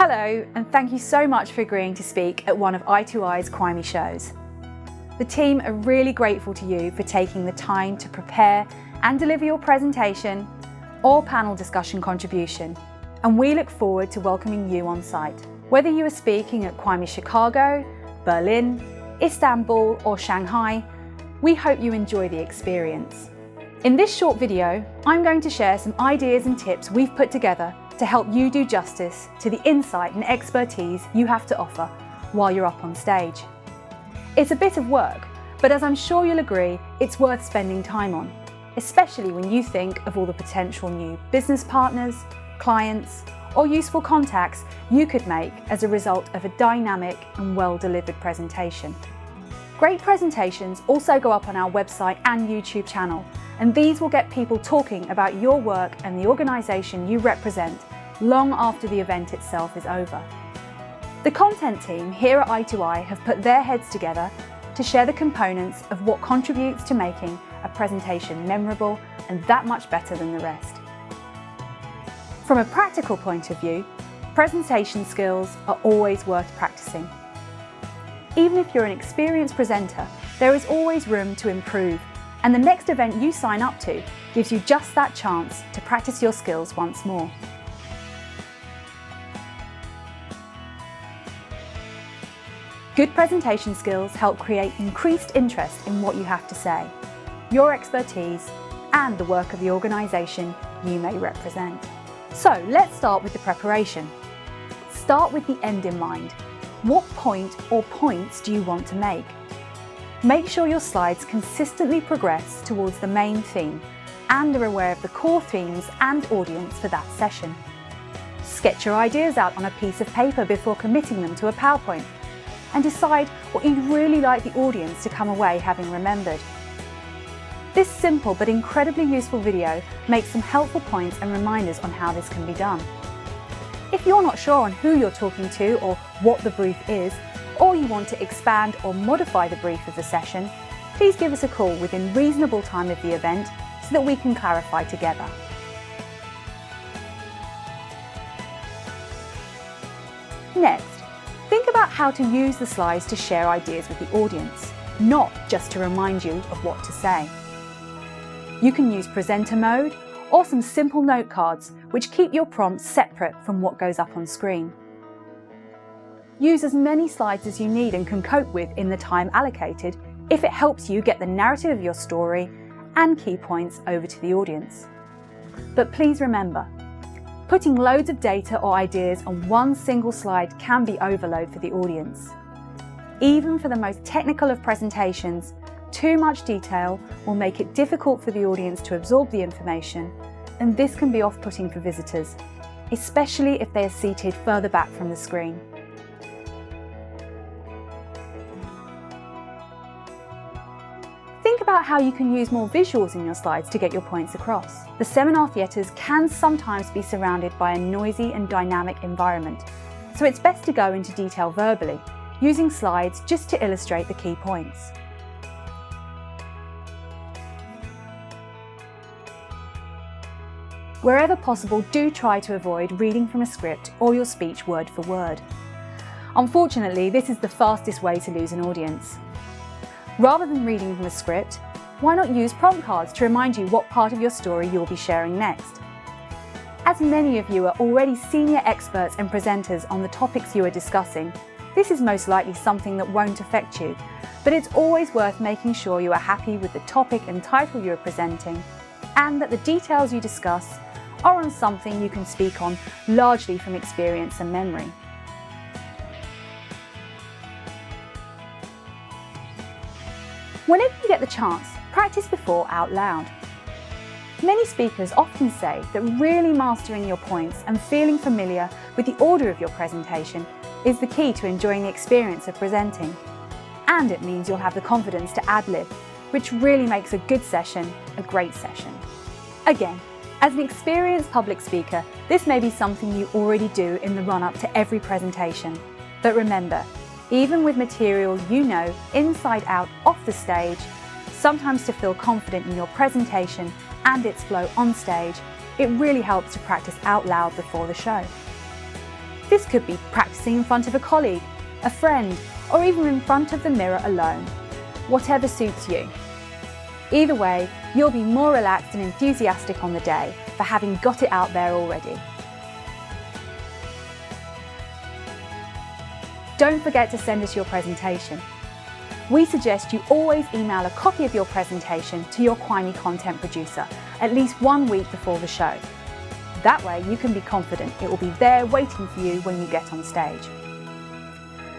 Hello, and thank you so much for agreeing to speak at one of I2I's CWIEME shows. The team are really grateful to you for taking the time to prepare and deliver your presentation or panel discussion contribution, and we look forward to welcoming you on site. Whether you are speaking at CWIEME Chicago, Berlin, Istanbul or Shanghai, we hope you enjoy the experience. In this short video, I'm going to share some ideas and tips we've put together to help you do justice to the insight and expertise you have to offer while you're up on stage. It's a bit of work, but as I'm sure you'll agree, it's worth spending time on, especially when you think of all the potential new business partners, clients, or useful contacts you could make as a result of a dynamic and well-delivered presentation. Great presentations also go up on our website and YouTube channel, and these will get people talking about your work and the organisation you represent long after the event itself is over. The content team here at I2I have put their heads together to share the components of what contributes to making a presentation memorable and that much better than the rest. From a practical point of view, presentation skills are always worth practicing. Even if you're an experienced presenter, there is always room to improve, and the next event you sign up to gives you just that chance to practice your skills once more. Good presentation skills help create increased interest in what you have to say, your expertise, and the work of the organisation you may represent. So let's start with the preparation. Start with the end in mind. What point or points do you want to make? Make sure your slides consistently progress towards the main theme and are aware of the core themes and audience for that session. Sketch your ideas out on a piece of paper before committing them to a PowerPoint, and decide what you'd really like the audience to come away having remembered. This simple but incredibly useful video makes some helpful points and reminders on how this can be done. If you're not sure on who you're talking to or what the brief is, or you want to expand or modify the brief of the session, please give us a call within reasonable time of the event so that we can clarify together. Next, think about how to use the slides to share ideas with the audience, not just to remind you of what to say. You can use presenter mode or some simple note cards which keep your prompts separate from what goes up on screen. Use as many slides as you need and can cope with in the time allocated if it helps you get the narrative of your story and key points over to the audience. But please remember, putting loads of data or ideas on one single slide can be overload for the audience. Even for the most technical of presentations, too much detail will make it difficult for the audience to absorb the information, and this can be off-putting for visitors, especially if they are seated further back from the screen. Think about how you can use more visuals in your slides to get your points across. The seminar theatres can sometimes be surrounded by a noisy and dynamic environment, so it's best to go into detail verbally, using slides just to illustrate the key points. Wherever possible, do try to avoid reading from a script or your speech word for word. Unfortunately, this is the fastest way to lose an audience. Rather than reading from a script, why not use prompt cards to remind you what part of your story you'll be sharing next? As many of you are already senior experts and presenters on the topics you are discussing, this is most likely something that won't affect you, but it's always worth making sure you are happy with the topic and title you are presenting, and that the details you discuss are on something you can speak on largely from experience and memory. Whenever you get the chance, practice before out loud. Many speakers often say that really mastering your points and feeling familiar with the order of your presentation is the key to enjoying the experience of presenting. And it means you'll have the confidence to ad-lib, which really makes a good session a great session. Again, as an experienced public speaker, this may be something you already do in the run-up to every presentation. But remember, even with material you know inside out off the stage, sometimes to feel confident in your presentation and its flow on stage, it really helps to practice out loud before the show. This could be practicing in front of a colleague, a friend, or even in front of the mirror alone. Whatever suits you. Either way, you'll be more relaxed and enthusiastic on the day for having got it out there already. Don't forget to send us your presentation. We suggest you always email a copy of your presentation to your CWIEME content producer at least 1 week before the show. That way you can be confident it will be there waiting for you when you get on stage.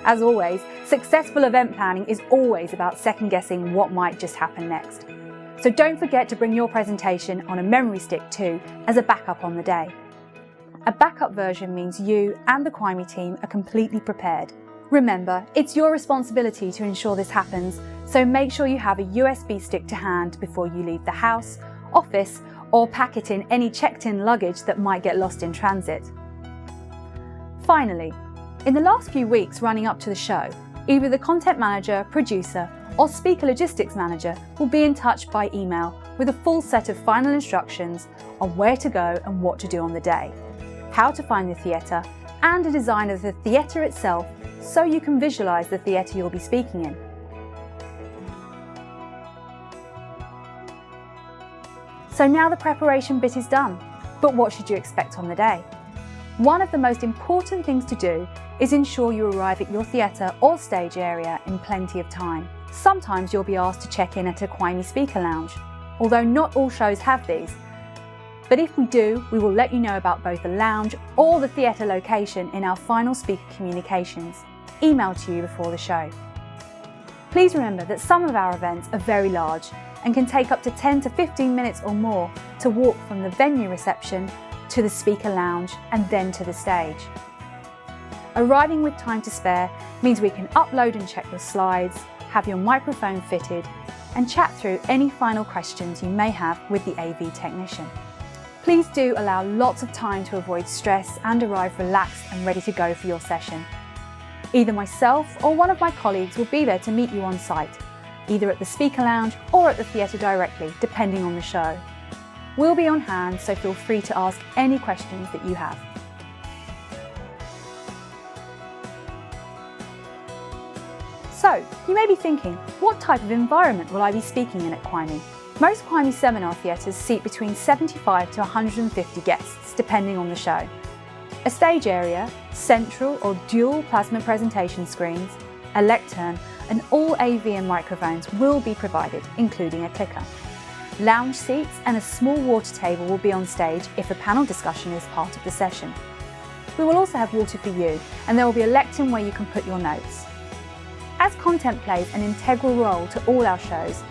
As always, successful event planning is always about second-guessing what might just happen next. So don't forget to bring your presentation on a memory stick too, as a backup on the day. A backup version means you and the CWIEME team are completely prepared. Remember, it's your responsibility to ensure this happens, so make sure you have a USB stick to hand before you leave the house, office, or pack it in any checked-in luggage that might get lost in transit. Finally, in the last few weeks running up to the show, either the content manager, producer, or speaker logistics manager will be in touch by email with a full set of final instructions on where to go and what to do on the day, how to find the theatre, and a design of the theatre itself so you can visualise the theatre you'll be speaking in. So now the preparation bit is done, but what should you expect on the day? One of the most important things to do is ensure you arrive at your theatre or stage area in plenty of time. Sometimes you'll be asked to check in at a CWIEME speaker lounge, although not all shows have these. But if we do, we will let you know about both the lounge or the theatre location in our final speaker communications, emailed to you before the show. Please remember that some of our events are very large and can take up to 10 to 15 minutes or more to walk from the venue reception to the speaker lounge and then to the stage. Arriving with time to spare means we can upload and check your slides, have your microphone fitted, and chat through any final questions you may have with the AV technician. Please do allow lots of time to avoid stress and arrive relaxed and ready to go for your session. Either myself or one of my colleagues will be there to meet you on site, either at the speaker lounge or at the theatre directly, depending on the show. We'll be on hand, so feel free to ask any questions that you have. So, you may be thinking, what type of environment will I be speaking in at CWIEME? Most CWIEME seminar theatres seat between 75 to 150 guests, depending on the show. A stage area, central or dual plasma presentation screens, a lectern, and all AV and microphones will be provided, including a clicker. Lounge seats and a small water table will be on stage if a panel discussion is part of the session. We will also have water for you, and there will be a lectern where you can put your notes. As content plays an integral role to all our shows,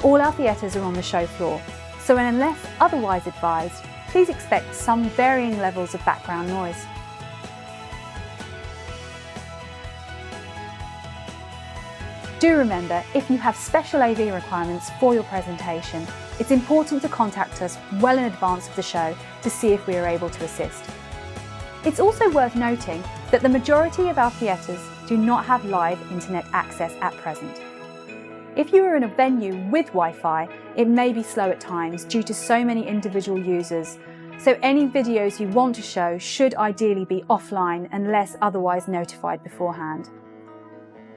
all our theatres are on the show floor, so unless otherwise advised, please expect some varying levels of background noise. Do remember, if you have special AV requirements for your presentation, it's important to contact us well in advance of the show to see if we are able to assist. It's also worth noting that the majority of our theatres do not have live internet access at present. If you are in a venue with Wi-Fi, it may be slow at times due to so many individual users, so any videos you want to show should ideally be offline unless otherwise notified beforehand.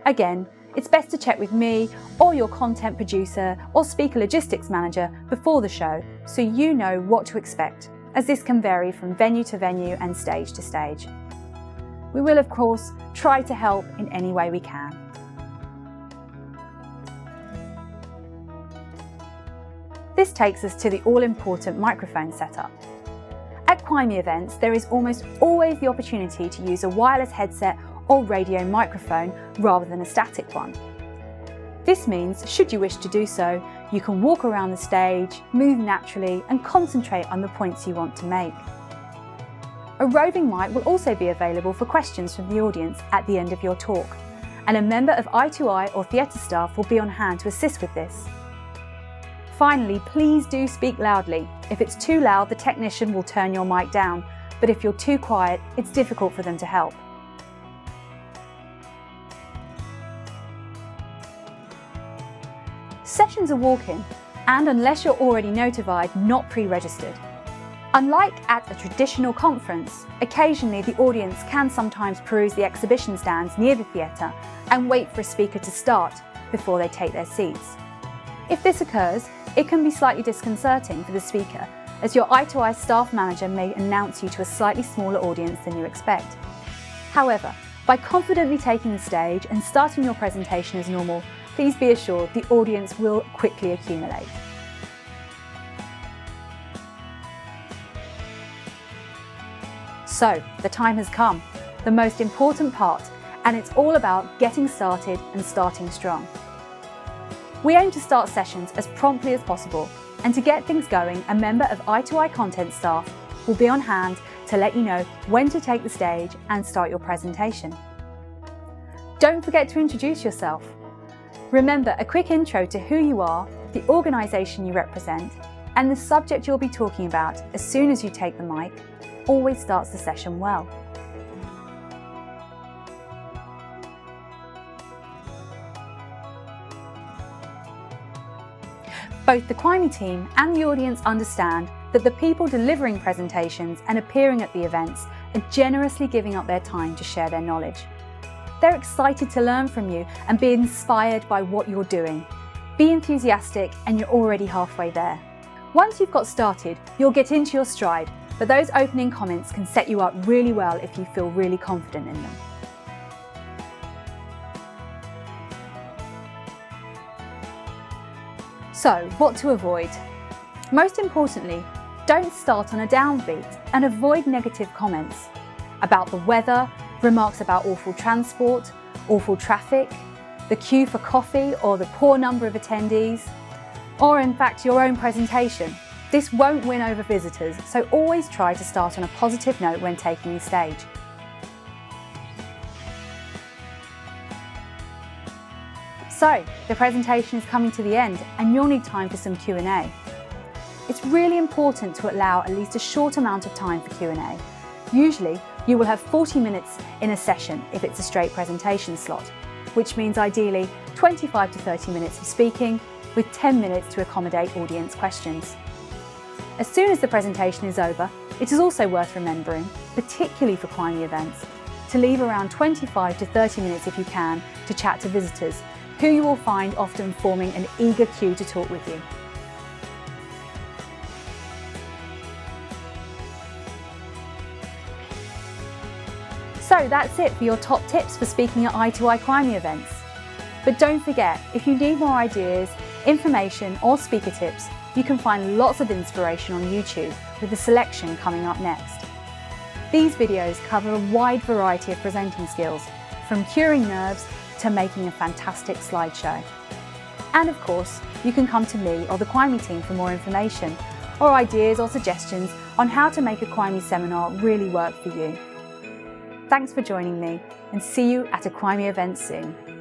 Again, it's best to check with me or your content producer or speaker logistics manager before the show so you know what to expect, as this can vary from venue to venue and stage to stage. We will, of course, try to help in any way we can. This takes us to the all-important microphone setup. At CWIEME events, there is almost always the opportunity to use a wireless headset or radio microphone rather than a static one. This means, should you wish to do so, you can walk around the stage, move naturally, and concentrate on the points you want to make. A roving mic will also be available for questions from the audience at the end of your talk, and a member of I2I or theatre staff will be on hand to assist with this. Finally, please do speak loudly. If it's too loud, the technician will turn your mic down, but if you're too quiet, it's difficult for them to help. Sessions are walk-in, and unless you're already notified, not pre-registered. Unlike at a traditional conference, occasionally the audience can sometimes peruse the exhibition stands near the theatre and wait for a speaker to start before they take their seats. If this occurs, it can be slightly disconcerting for the speaker, as your I2I staff manager may announce you to a slightly smaller audience than you expect. However, by confidently taking the stage and starting your presentation as normal, please be assured the audience will quickly accumulate. So, the time has come, the most important part, and it's all about getting started and starting strong. We aim to start sessions as promptly as possible, and to get things going, a member of I2I content staff will be on hand to let you know when to take the stage and start your presentation. Don't forget to introduce yourself. Remember a quick intro to who you are, the organisation you represent, and the subject you'll be talking about as soon as you take the mic always starts the session well. Both the CWIEME team and the audience understand that the people delivering presentations and appearing at the events are generously giving up their time to share their knowledge. They're excited to learn from you and be inspired by what you're doing. Be enthusiastic and you're already halfway there. Once you've got started, you'll get into your stride, but those opening comments can set you up really well if you feel really confident in them. So, what to avoid? Most importantly, don't start on a downbeat and avoid negative comments about the weather, remarks about awful transport, awful traffic, the queue for coffee or the poor number of attendees, or in fact your own presentation. This won't win over visitors, so always try to start on a positive note when taking the stage. So, the presentation is coming to the end and you'll need time for some Q&A. It's really important to allow at least a short amount of time for Q&A. Usually, you will have 40 minutes in a session if it's a straight presentation slot, which means ideally 25 to 30 minutes of speaking with 10 minutes to accommodate audience questions. As soon as the presentation is over, it is also worth remembering, particularly for CWIEME events, to leave around 25 to 30 minutes if you can to chat to visitors, who you will find often forming an eager queue to talk with you. So that's it for your top tips for speaking at I2I CWIEME events. But don't forget, if you need more ideas, information or speaker tips, you can find lots of inspiration on YouTube with a selection coming up next. These videos cover a wide variety of presenting skills, from curing nerves to making a fantastic slideshow. And of course, you can come to me or the CWIEME team for more information, or ideas or suggestions on how to make a CWIEME seminar really work for you. Thanks for joining me, and see you at a CWIEME event soon.